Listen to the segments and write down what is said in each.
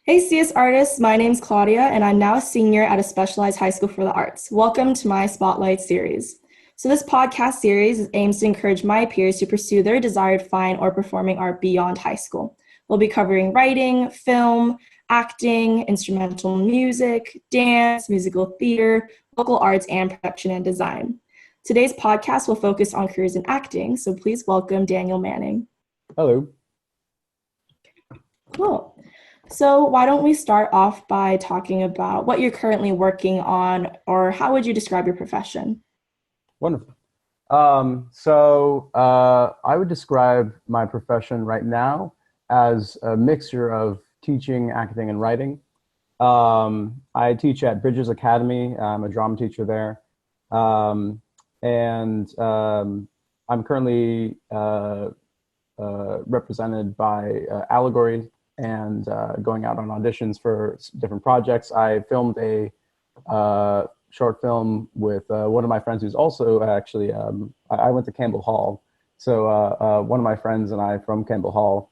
Hey CS artists, my name's Claudia and I'm now a senior at a specialized high school for the arts. Welcome to my Spotlight series. So this podcast series aims to encourage my peers to pursue their desired fine or performing art beyond high school. We'll be covering writing, film, acting, instrumental music, dance, musical theater, vocal arts, and production and design. Today's podcast will focus on careers in acting, so please welcome Daniel Manning. Hello. Cool. So why don't we start off by talking about what you're currently working on, or how would you describe your profession? Wonderful. I would describe my profession right now as a mixture of teaching, acting, and writing. I teach at Bridges Academy. I'm a drama teacher there. I'm currently represented by Allegory and going out on auditions for different projects. I filmed a short film with one of my friends who's also actually, I went to Campbell Hall. So one of my friends and I from Campbell Hall,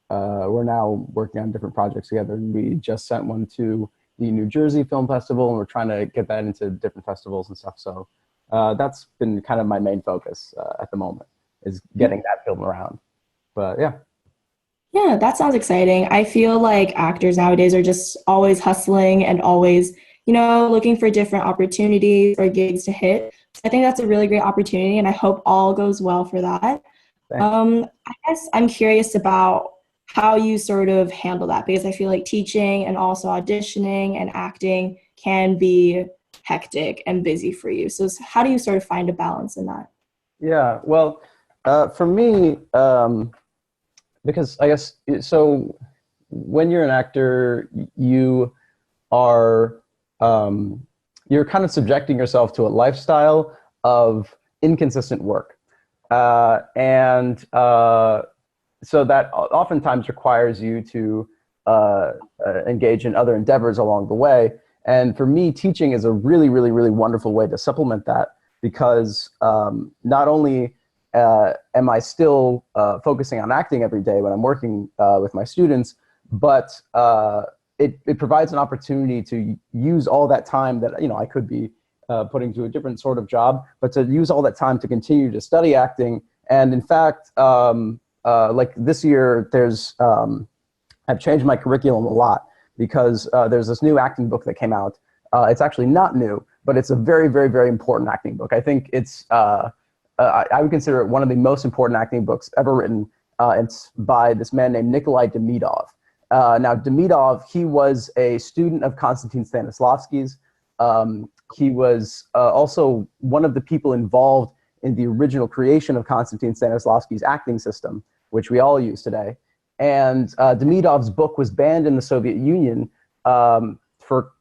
we're now working on different projects together. And we just sent one to the New Jersey Film Festival, and we're trying to get that into different festivals and stuff. So that's been kind of my main focus at the moment, is getting that film around. But yeah. Yeah, that sounds exciting. I feel like actors nowadays are just always hustling and always, looking for different opportunities or gigs to hit. So I think that's a really great opportunity, and I hope all goes well for that. I guess I'm curious about how you sort of handle that, because I feel like teaching and also auditioning and acting can be hectic and busy for you. So how do you sort of find a balance in that? Yeah, well, for me, because I guess, so when you're an actor, you are, you're kind of subjecting yourself to a lifestyle of inconsistent work. So that oftentimes requires you to engage in other endeavors along the way. And for me, teaching is a really, really, really wonderful way to supplement that, because not only am I still focusing on acting every day when I'm working with my students, but it provides an opportunity to use all that time that I could be putting to a different sort of job, but to use all that time to continue to study acting. And in fact, like this year, I've changed my curriculum a lot, because there's this new acting book that came out. It's actually not new, but it's a very, very, very important acting book. I think it's I would consider it one of the most important acting books ever written. It's by this man named Nikolai Demidov. Now, Demidov, he was a student of Konstantin Stanislavski's. He was also one of the people involved in the original creation of Konstantin Stanislavski's acting system, which we all use today. And Demidov's book was banned in the Soviet Union for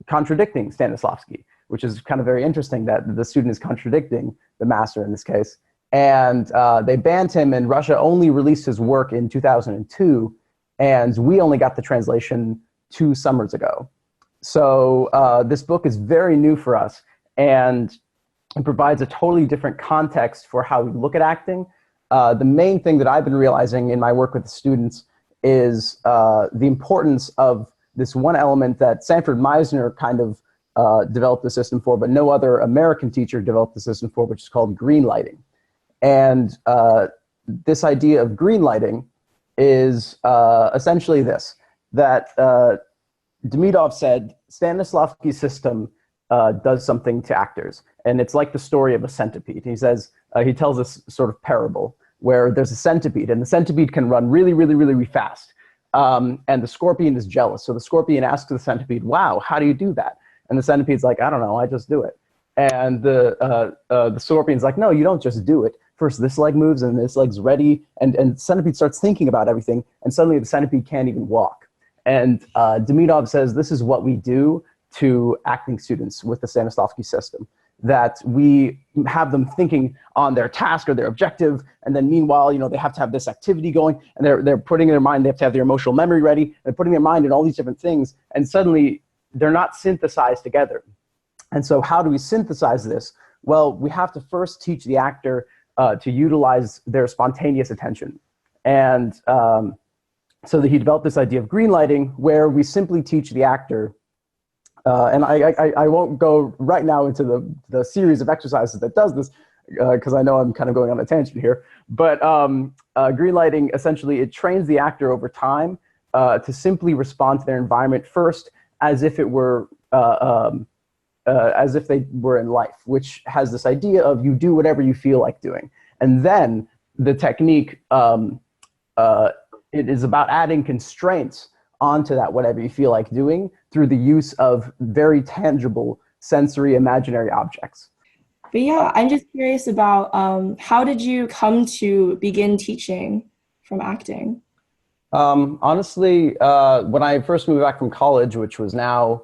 contradicting Stanislavski, which is kind of very interesting that the student is contradicting the master in this case. And they banned him, and Russia only released his work in 2002, and we only got the translation 2 summers ago. So this book is very new for us, and it provides a totally different context for how we look at acting. The main thing that I've been realizing in my work with the students is the importance of this one element that Sanford Meisner kind of developed the system for, but no other American teacher developed the system for, which is called green lighting. And this idea of green lighting is essentially this, that Demidov said Stanislavski's system does something to actors, and it's like the story of a centipede. He says, he tells this sort of parable where there's a centipede, and the centipede can run really, really, really, really fast. And the scorpion is jealous. So the scorpion asks the centipede, wow, how do you do that? And the centipede's like, I don't know, I just do it. And the scorpion's like, no, you don't just do it. First this leg moves, and this leg's ready. And the centipede starts thinking about everything, and suddenly the centipede can't even walk. And Demidov says this is what we do to acting students with the Stanislavski system, that we have them thinking on their task or their objective, and then meanwhile, they have to have this activity going, and they're putting in their mind, they have to have their emotional memory ready, and putting their mind in all these different things, and suddenly they're not synthesized together. And so how do we synthesize this? Well, we have to first teach the actor to utilize their spontaneous attention. And so that he developed this idea of green lighting, where we simply teach the actor. And I won't go right now into the series of exercises that does this, because I know I'm kind of going on a tangent here. But green lighting, essentially, it trains the actor over time to simply respond to their environment first as if it were as if they were in life, which has this idea of you do whatever you feel like doing. And then the technique, it is about adding constraints onto that whatever you feel like doing through the use of very tangible sensory imaginary objects. But yeah, I'm just curious about how did you come to begin teaching from acting? Honestly, when I first moved back from college, which was now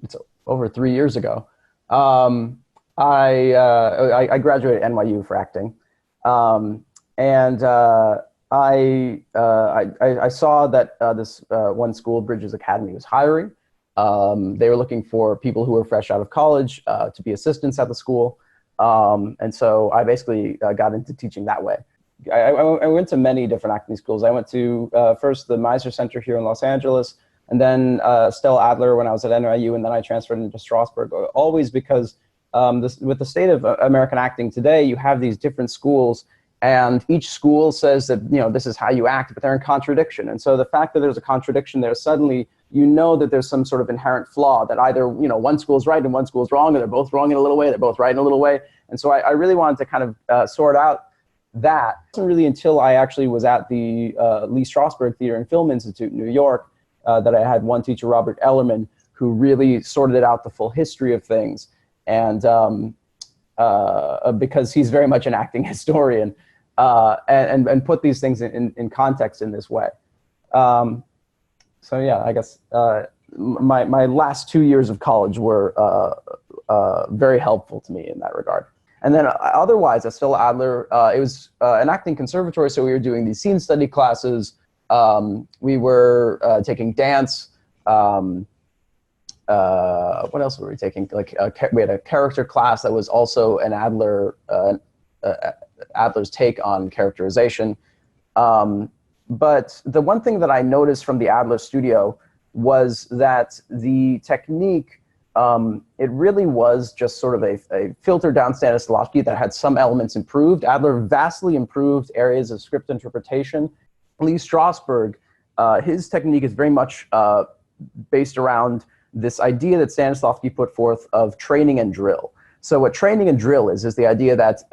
it's over 3 years ago, I graduated at NYU for acting, and I saw that this one school, Bridges Academy, was hiring. They were looking for people who were fresh out of college to be assistants at the school. And so I basically got into teaching that way. I went to many different acting schools. I went to first the Meisner Center here in Los Angeles, and then Stella Adler when I was at NYU, and then I transferred into Strasberg, always because with the state of American acting today, you have these different schools, and each school says that, you know, this is how you act, but they're in contradiction. And so the fact that there's a contradiction there, suddenly you know that there's some sort of inherent flaw, that either, you know, one school's right and one school's wrong, or they're both wrong in a little way, they're both right in a little way. And so I really wanted to kind of sort out that. It wasn't really until I actually was at the Lee Strasberg Theater and Film Institute in New York that I had one teacher, Robert Ellerman, who really sorted out the full history of things. And because he's very much an acting historian, and put these things in context in this way. So yeah, I guess my last 2 years of college were very helpful to me in that regard. And then otherwise, at Stella Adler, it was an acting conservatory, so we were doing these scene study classes. We were taking dance. What else were we taking? Like we had a character class that was also an Adler's take on characterization. But the one thing that I noticed from the Adler studio was that the technique, it really was just sort of a filtered down Stanislavski that had some elements improved. Adler vastly improved areas of script interpretation. Lee Strasberg, his technique is very much based around this idea that Stanislavski put forth of training and drill. So what training and drill is the idea that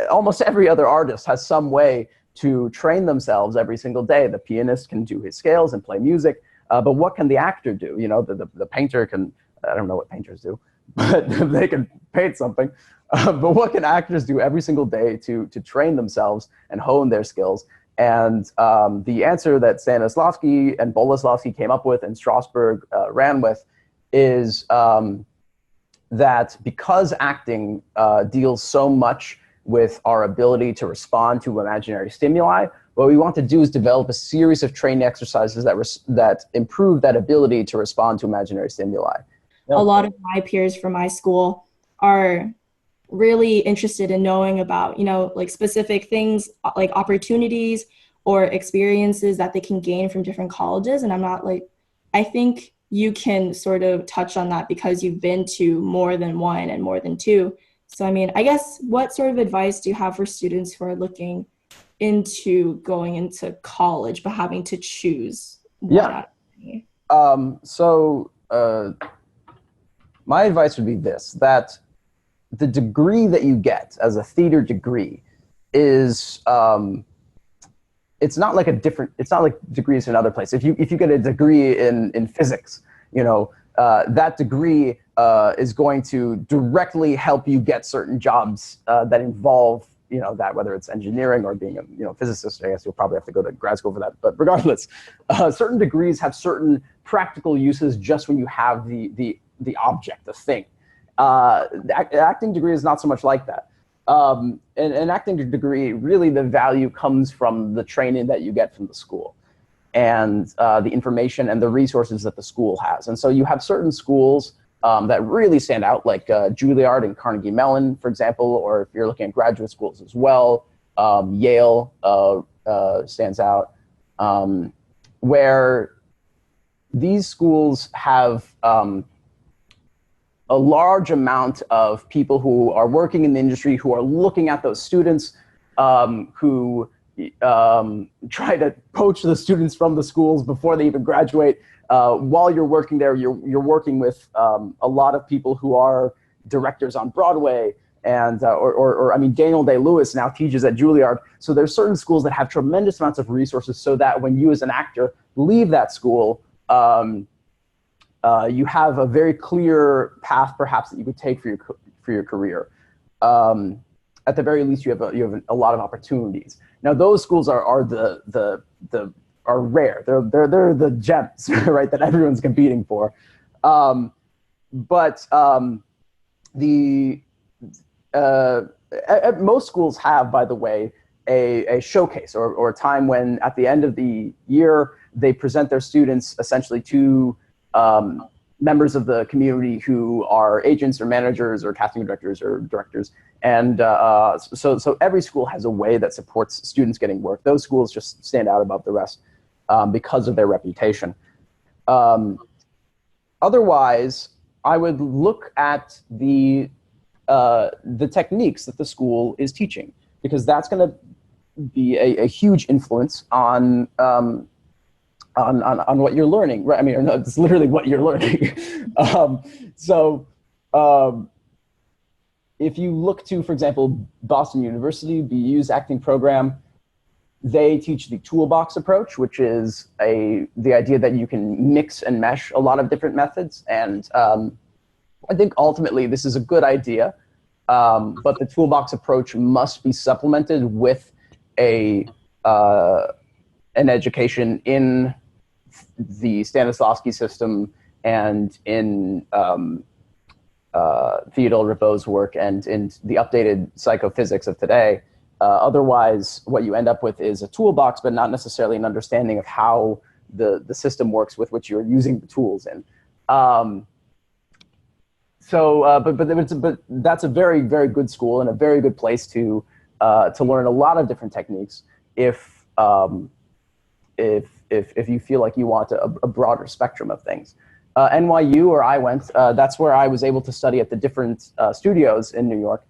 almost every other artist has some way to train themselves every single day. The pianist can do his scales and play music, but what can the actor do? You know, the painter can, I don't know what painters do, but they can paint something. But what can actors do every single day to train themselves and hone their skills? And the answer that Stanislavski and Boleslavsky came up with and Strasberg ran with is that because acting deals so much with our ability to respond to imaginary stimuli, what we want to do is develop a series of training exercises that improve that ability to respond to imaginary stimuli. A lot of my peers from my school are really interested in knowing about, you know, like specific things, like opportunities or experiences that they can gain from different colleges. And I'm not like, I think you can sort of touch on that because you've been to more than one and more than two. So, I mean, I guess what sort of advice do you have for students who are looking into going into college but having to choose one? My advice would be this, that the degree that you get as a theater degree is, it's not like degrees in other places. If you get a degree in physics, you know, that degree is going to directly help you get certain jobs that involve, you know, that, whether it's engineering or being a, you know, physicist. I guess you'll probably have to go to grad school for that. But regardless, certain degrees have certain practical uses just when you have the object, the thing. The acting degree is not so much like that. An acting degree, really the value comes from the training that you get from the school and the information and the resources that the school has. And so you have certain schools that really stand out, like Juilliard and Carnegie Mellon, for example, or if you're looking at graduate schools as well, Yale, stands out, where these schools have a large amount of people who are working in the industry, who are looking at those students, who try to poach the students from the schools before they even graduate. While you're working there, you're working with a lot of people who are directors on Broadway, and I mean, Daniel Day-Lewis now teaches at Juilliard. So there's certain schools that have tremendous amounts of resources, so that when you as an actor leave that school, you have a very clear path, perhaps, that you could take for your career. At the very least, you have a lot of opportunities. Now, those schools are rare. They're the gems, right, that everyone's competing for. Most schools have, by the way, a showcase or a time when, at the end of the year, they present their students essentially to members of the community who are agents or managers or casting directors or directors. And so every school has a way that supports students getting work. Those schools just stand out above the rest because of their reputation. Otherwise, I would look at the techniques that the school is teaching, because that's going to be a huge influence on what you're learning, right? I mean, no, it's literally what you're learning. If you look to, for example, Boston University, BU's acting program, they teach the toolbox approach, which is the idea that you can mix and mesh a lot of different methods. And I think ultimately this is a good idea, but the toolbox approach must be supplemented with an education in the Stanislavski system and in Theodore Ribot's work and in the updated psychophysics of today. Otherwise, what you end up with is a toolbox, but not necessarily an understanding of how the system works with which you're using the tools in. But that's a very, very good school and a very good place to learn a lot of different techniques if you feel like you want a broader spectrum of things. NYU, where I went, that's where I was able to study at the different studios in New York.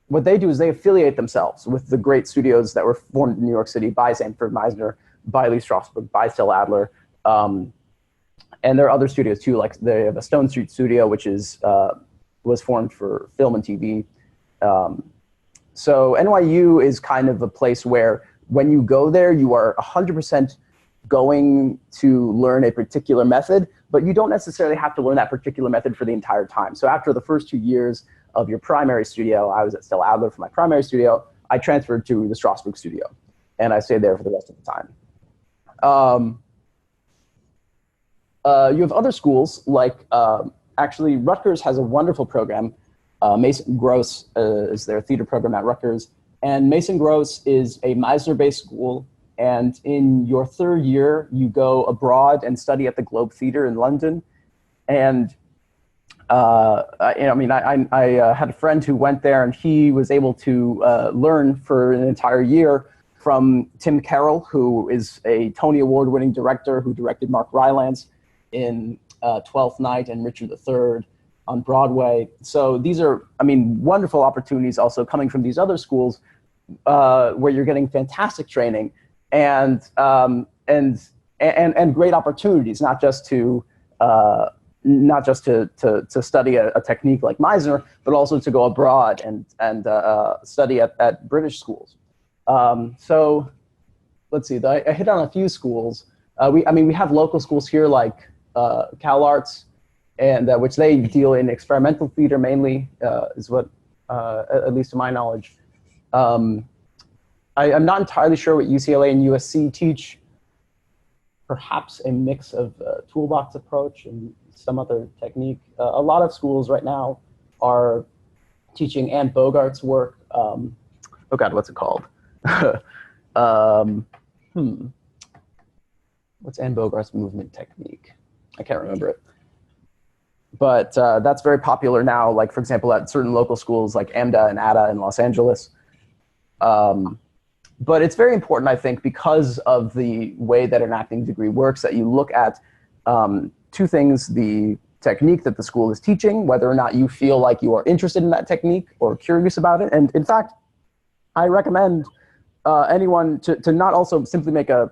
What they do is they affiliate themselves with the great studios that were formed in New York City by Sanford Meisner, by Lee Strasberg, by Still Adler. And there are other studios too, like they have a Stone Street studio, which was formed for film and TV. So NYU is kind of a place where when you go there, you are 100% going to learn a particular method, but you don't necessarily have to learn that particular method for the entire time. So after the first 2 years of your primary studio, I was at Still Adler for my primary studio, I transferred to the Strasberg studio, and I stayed there for the rest of the time. You have other schools, like actually Rutgers has a wonderful program. Mason Gross is their theater program at Rutgers. And Mason Gross is a Meisner-based school. And in your third year, you go abroad and study at the Globe Theatre in London. And I had a friend who went there, and he was able to learn for an entire year from Tim Carroll, who is a Tony Award-winning director who directed Mark Rylance in Twelfth Night and Richard III on Broadway. So these are, wonderful opportunities also coming from these other schools where you're getting fantastic training and great opportunities, not just to study a technique like Meisner, but also to go abroad and study at British schools. So let's see, I hit on a few schools. We have local schools here like Cal Arts, and which they deal in experimental theater mainly, is what, at least to my knowledge. I'm not entirely sure what UCLA and USC teach. Perhaps a mix of toolbox approach and some other technique. A lot of schools right now are teaching Anne Bogart's work. Oh God, what's it called? What's Anne Bogart's movement technique? I can't remember it. But that's very popular now, like, for example, at certain local schools like AMDA and ADA in Los Angeles. But it's very important, I think, because of the way that an acting degree works, that you look at two things: the technique that the school is teaching, whether or not you feel like you are interested in that technique or curious about it. And in fact, I recommend anyone to not also simply make a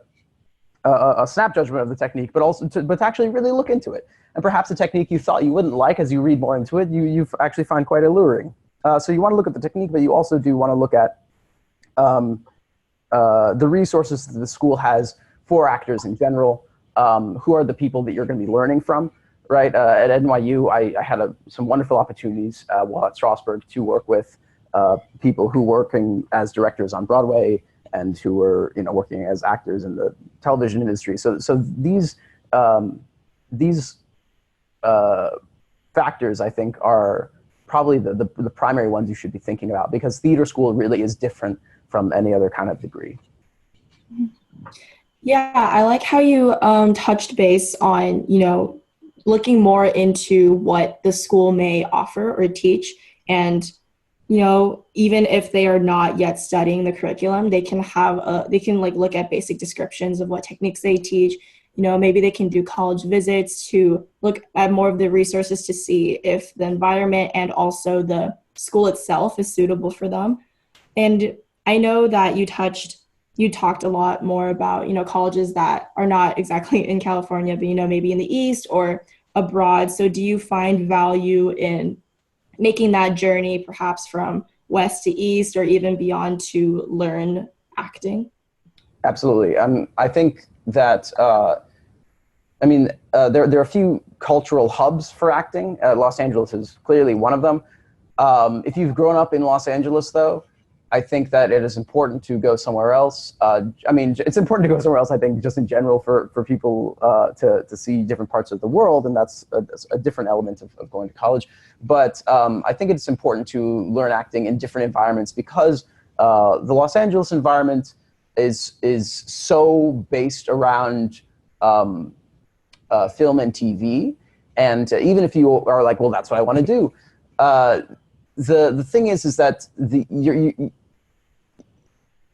snap judgment of the technique, but also to actually really look into it. And perhaps a technique you thought you wouldn't like, as you read more into it, you actually find quite alluring. So you want to look at the technique, but you also do want to look at the resources that the school has for actors in general. Who are the people that you're going to be learning from, right? At NYU, I had some wonderful opportunities while at Strasberg to work with people who working as directors on Broadway and who were, working as actors in the television industry. So these factors, I think, are probably the primary ones you should be thinking about, because theater school really is different from any other kind of degree. Yeah, I like how you touched base on, looking more into what the school may offer or teach. And, even if they are not yet studying the curriculum, they can look at basic descriptions of what techniques they teach. Maybe they can do college visits to look at more of the resources to see if the environment and also the school itself is suitable for them. And I know that you talked a lot more about, colleges that are not exactly in California, but, maybe in the East or abroad. So do you find value in making that journey perhaps from West to East or even beyond to learn acting? Absolutely. I think that, there are a few cultural hubs for acting. Los Angeles is clearly one of them. If you've grown up in Los Angeles, though, I think that it is important to go somewhere else. It's important to go somewhere else, I think, just in general for people to see different parts of the world, and that's a different element of going to college. But I think it's important to learn acting in different environments, because the Los Angeles environment is so based around film and TV. And even if you are like, well, that's what I want to do, the thing is that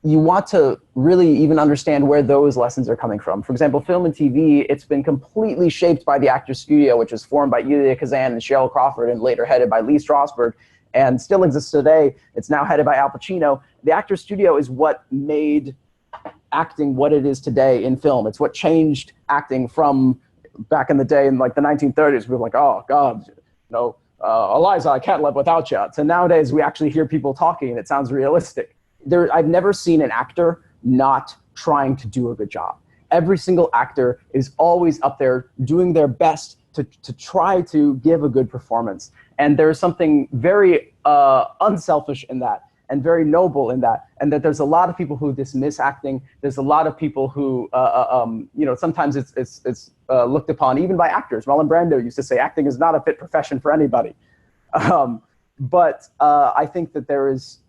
you want to really even understand where those lessons are coming from. For example, film and TV, it's been completely shaped by the Actors Studio, which was formed by Elia Kazan and Cheryl Crawford and later headed by Lee Strasberg, and still exists today. It's now headed by Al Pacino. The Actors Studio is what made acting what it is today in film. It's what changed acting from back in the day in like the 1930s. We were like, oh God, Eliza, I can't live without you. So nowadays we actually hear people talking and it sounds realistic. I've never seen an actor not trying to do a good job. Every single actor is always up there doing their best to try to give a good performance. And there's something very unselfish in that and very noble in that. And that there's a lot of people who dismiss acting. There's a lot of people who, sometimes it's looked upon even by actors. Marlon Brando used to say acting is not a fit profession for anybody. But I think that there is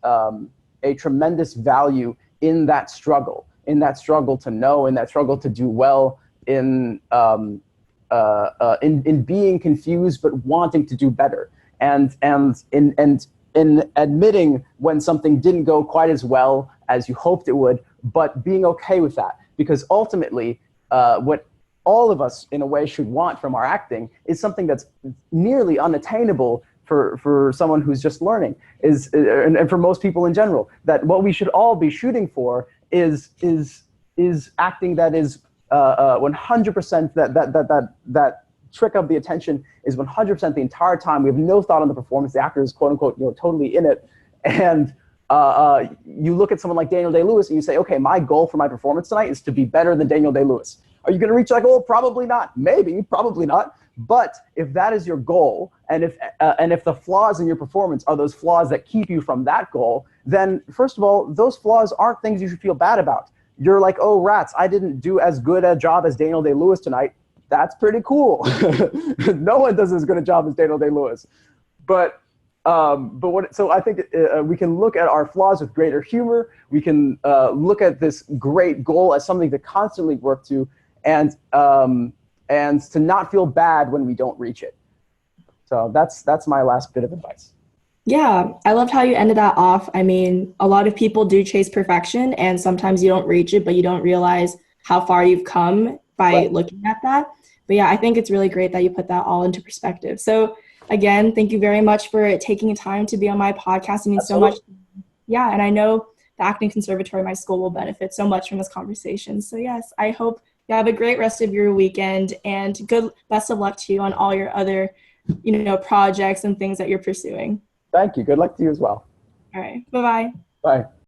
a tremendous value in that struggle to know, in that struggle to do well, in being confused but wanting to do better, and in admitting when something didn't go quite as well as you hoped it would, but being okay with that, because ultimately what all of us in a way should want from our acting is something that's nearly unattainable for someone who's just learning, and for most people in general, that what we should all be shooting for is acting that is 100%, that trick of the attention is 100% the entire time. We have no thought on the performance. The actor is quote unquote totally in it, and you look at someone like Daniel Day-Lewis and you say, okay, my goal for my performance tonight is to be better than Daniel Day-Lewis. Are you going to reach that goal? Probably not. Maybe, probably not. But if that is your goal, and if the flaws in your performance are those flaws that keep you from that goal, then first of all, those flaws aren't things you should feel bad about. You're like, oh, rats, I didn't do as good a job as Daniel Day-Lewis tonight. That's pretty cool. No one does as good a job as Daniel Day-Lewis. So I think we can look at our flaws with greater humor. We can look at this great goal as something to constantly work to, and to not feel bad when we don't reach it. So that's my last bit of advice. Yeah, I loved how you ended that off. I mean, a lot of people do chase perfection, and sometimes you don't reach it, but you don't realize how far you've come by Right. looking at that. But yeah, I think it's really great that you put that all into perspective. So, again, thank you very much for taking time to be on my podcast. It means so much. Absolutely. Yeah, and I know the acting conservatory, my school, will benefit so much from this conversation. So, yes, I hope you have a great rest of your weekend and good best of luck to you on all your other, projects and things that you're pursuing. Thank you. Good luck to you as well. All right. Bye bye. Bye.